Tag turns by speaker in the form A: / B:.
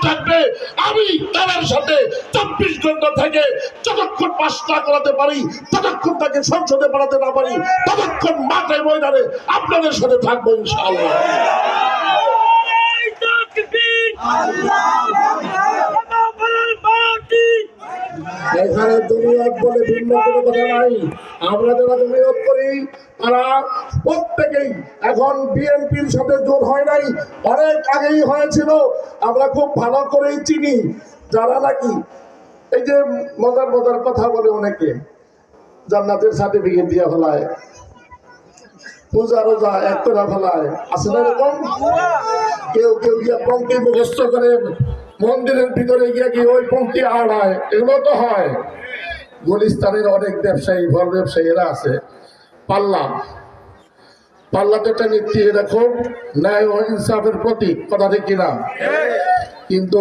A: থাকবে, আমি তাদের সাথে 24 ঘন্টা থেকে যতক্ষণ পাশ না করাতে পারি, ততক্ষণ তাকে সংসদে পাঠাতে না পারি, ততক্ষণ মাঠে ময়দানে আপনাদের সাথে থাকবো ইনশাআল্লাহ। এখানে দুনিয়াত বলে ভিন্ন কোনো কথা নাই। আমরা যারা দুনিয়াত করি তারা প্রত্যেকেই এখন বিএনপির সাথে জোট হয় নাই, অনেক আগেই হয়েছিল। আমরা খুব ভালো করেই চিনি যারা নাকি এই যে মজার মজার কথা বলে, অনেকে জান্নাতের সার্টিফিকেট দিয়ে ফেলায়, পূজা রোজা এক করে ফেলায়, আছে না এরকম? কেউ কেউ গিয়া পঙ্ক্তি মুখস্থ করে মন্দিরের ভিতরে গিয়ে কি ওই পঙ্ক্তি আড়ায়, এগুলো তো হয়। গুলিস্তানের অনেক ব্যবসায়ী, ফল ব্যবসায়ীরা আছে। পাল্লা তো একটা নীতি, এরকম ন্যায় ও ইনসাফের প্রতীক, কথা ঠিক কিনা? কিন্তু